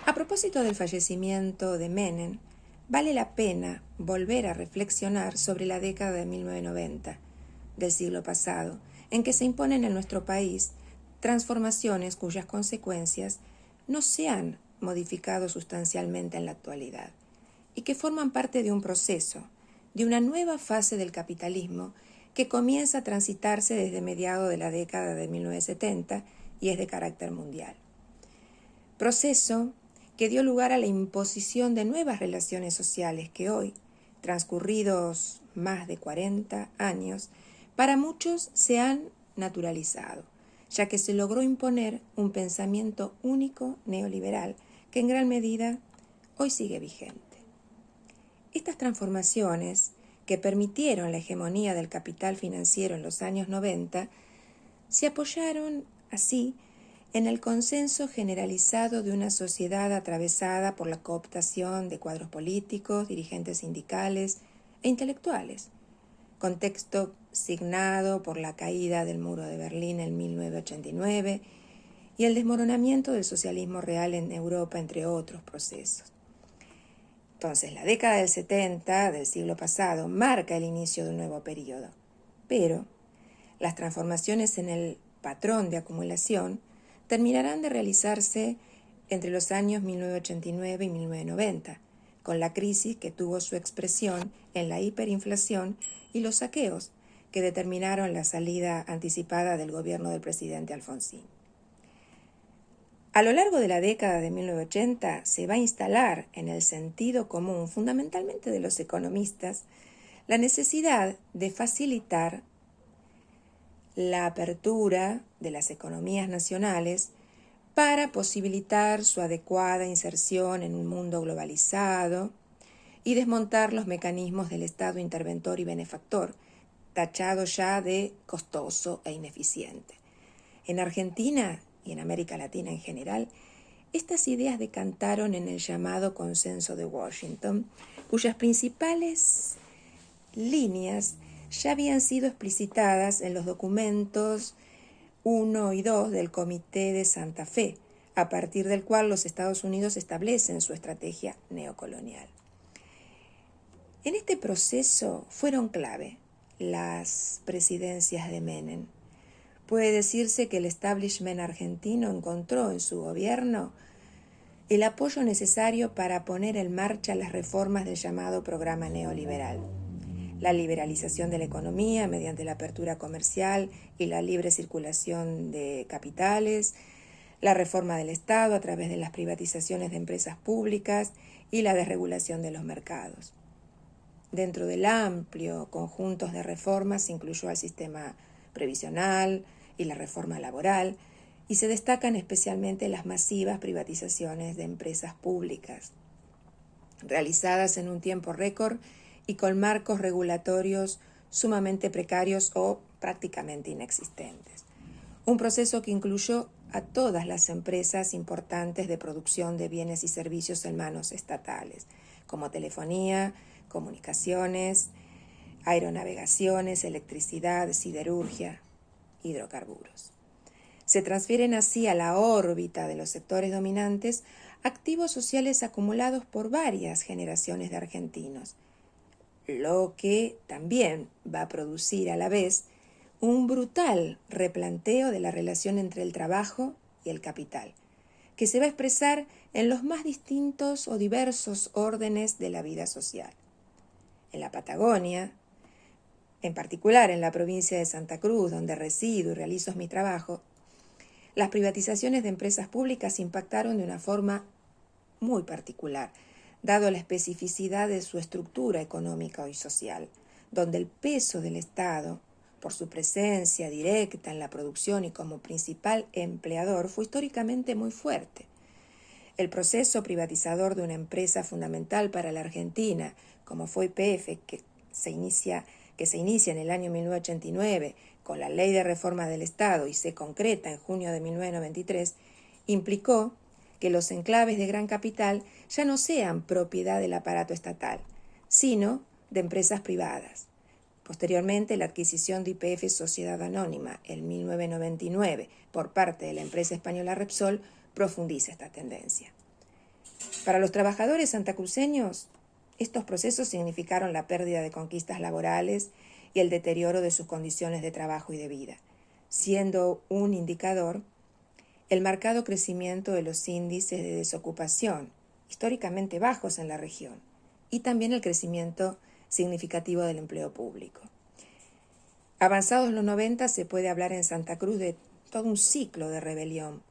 A propósito del fallecimiento de Menem, vale la pena volver a reflexionar sobre la década de 1990 del siglo pasado, en que se imponen en nuestro país transformaciones cuyas consecuencias no se han modificado sustancialmente en la actualidad y que forman parte de un proceso, de una nueva fase del capitalismo que comienza a transitarse desde mediados de la década de 1970 y es de carácter mundial. Proceso que dio lugar a la imposición de nuevas relaciones sociales que hoy, transcurridos más de 40 años, para muchos se han naturalizado, ya que se logró imponer un pensamiento único neoliberal que en gran medida hoy sigue vigente. Estas transformaciones, que permitieron la hegemonía del capital financiero en los años 90, se apoyaron así en el consenso generalizado de una sociedad atravesada por la cooptación de cuadros políticos, dirigentes sindicales e intelectuales, contexto signado por la caída del muro de Berlín en 1989 y el desmoronamiento del socialismo real en Europa, entre otros procesos. Entonces, la década del 70 del siglo pasado marca el inicio de un nuevo periodo, pero las transformaciones en el patrón de acumulación terminarán de realizarse entre los años 1989 y 1990, con la crisis que tuvo su expresión en la hiperinflación y los saqueos que determinaron la salida anticipada del gobierno del presidente Alfonsín. A lo largo de la década de 1980 se va a instalar en el sentido común, fundamentalmente de los economistas, la necesidad de facilitar la apertura de las economías nacionales para posibilitar su adecuada inserción en un mundo globalizado y desmontar los mecanismos del Estado interventor y benefactor, tachado ya de costoso e ineficiente. En Argentina y en América Latina en general, estas ideas decantaron en el llamado Consenso de Washington, cuyas principales líneas ya habían sido explicitadas en los documentos 1 y 2 del Comité de Santa Fe, a partir del cual los Estados Unidos establecen su estrategia neocolonial. En este proceso fueron clave las presidencias de Menem. Puede decirse que el establishment argentino encontró en su gobierno el apoyo necesario para poner en marcha las reformas del llamado programa neoliberal. La liberalización de la economía mediante la apertura comercial y la libre circulación de capitales, la reforma del Estado a través de las privatizaciones de empresas públicas y la desregulación de los mercados. Dentro del amplio conjunto de reformas se incluyó al sistema previsional y la reforma laboral, y se destacan especialmente las masivas privatizaciones de empresas públicas, realizadas en un tiempo récord y con marcos regulatorios sumamente precarios o prácticamente inexistentes. Un proceso que incluyó a todas las empresas importantes de producción de bienes y servicios en manos estatales, como telefonía, comunicaciones, aeronavegaciones, electricidad, siderurgia, hidrocarburos. Se transfieren así a la órbita de los sectores dominantes activos sociales acumulados por varias generaciones de argentinos, lo que también va a producir a la vez un brutal replanteo de la relación entre el trabajo y el capital, que se va a expresar en los más distintos o diversos órdenes de la vida social. En la Patagonia, en particular en la provincia de Santa Cruz, donde resido y realizo mi trabajo, las privatizaciones de empresas públicas impactaron de una forma muy particular, dado la especificidad de su estructura económica y social, donde el peso del Estado, por su presencia directa en la producción y como principal empleador, fue históricamente muy fuerte. El proceso privatizador de una empresa fundamental para la Argentina, como fue YPF, que se inicia en el año 1989 con la Ley de Reforma del Estado y se concreta en junio de 1993, implicó que los enclaves de gran capital ya no sean propiedad del aparato estatal, sino de empresas privadas, Posteriormente, la adquisición de YPF Sociedad Anónima en 1999 por parte de la empresa española Repsol profundiza esta tendencia. Para los trabajadores santacruceños, estos procesos significaron la pérdida de conquistas laborales y el deterioro de sus condiciones de trabajo y de vida, siendo un indicador el marcado crecimiento de los índices de desocupación, históricamente bajos en la región, y también el crecimiento significativo del empleo público. Avanzados los 90, se puede hablar en Santa Cruz de todo un ciclo de rebelión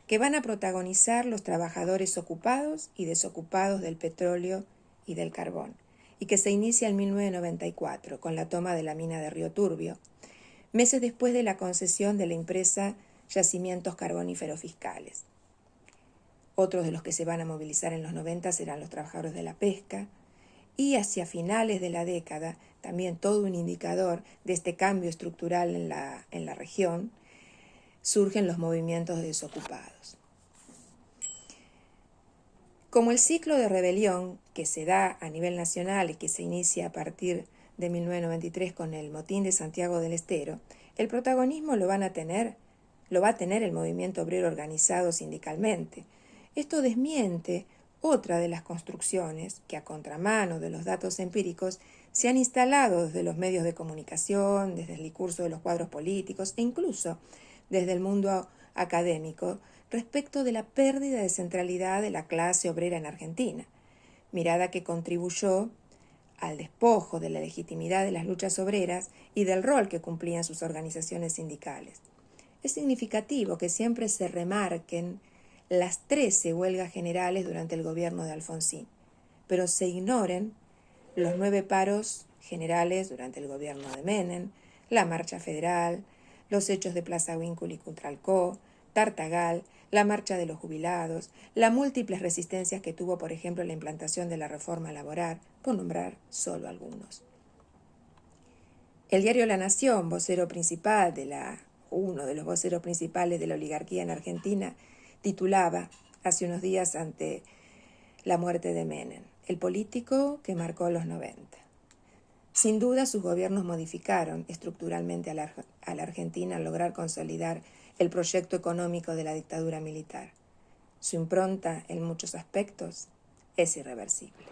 que van a protagonizar los trabajadores ocupados y desocupados del petróleo y del carbón, y que se inicia en 1994 con la toma de la mina de Río Turbio, meses después de la concesión de la empresa Yacimientos Carboníferos Fiscales. Otros de los que se van a movilizar en los 90 serán los trabajadores de la pesca, y hacia finales de la década, también todo un indicador de este cambio estructural en la región, surgen los movimientos de desocupados. Como el ciclo de rebelión que se da a nivel nacional y que se inicia a partir de 1993 con el motín de Santiago del Estero, el protagonismo lo va a tener el movimiento obrero organizado sindicalmente. Esto desmiente otra de las construcciones que, a contramano de los datos empíricos, se han instalado desde los medios de comunicación, desde el discurso de los cuadros políticos e incluso desde el mundo académico respecto de la pérdida de centralidad de la clase obrera en Argentina, mirada que contribuyó al despojo de la legitimidad de las luchas obreras y del rol que cumplían sus organizaciones sindicales. Es significativo que siempre se remarquen las 13 huelgas generales durante el gobierno de Alfonsín, pero se ignoren los 9 paros generales durante el gobierno de Menem, la marcha federal, los hechos de Plaza Huíncul y Cutralcó, Tartagal, la marcha de los jubilados, las múltiples resistencias que tuvo, por ejemplo, la implantación de la reforma laboral, por nombrar solo algunos. El diario La Nación, uno de los voceros principales de la oligarquía en Argentina, titulaba hace unos días ante la muerte de Menem, el político que marcó los 90. Sin duda, sus gobiernos modificaron estructuralmente a la Argentina al lograr consolidar el proyecto económico de la dictadura militar. Su impronta, en muchos aspectos, es irreversible.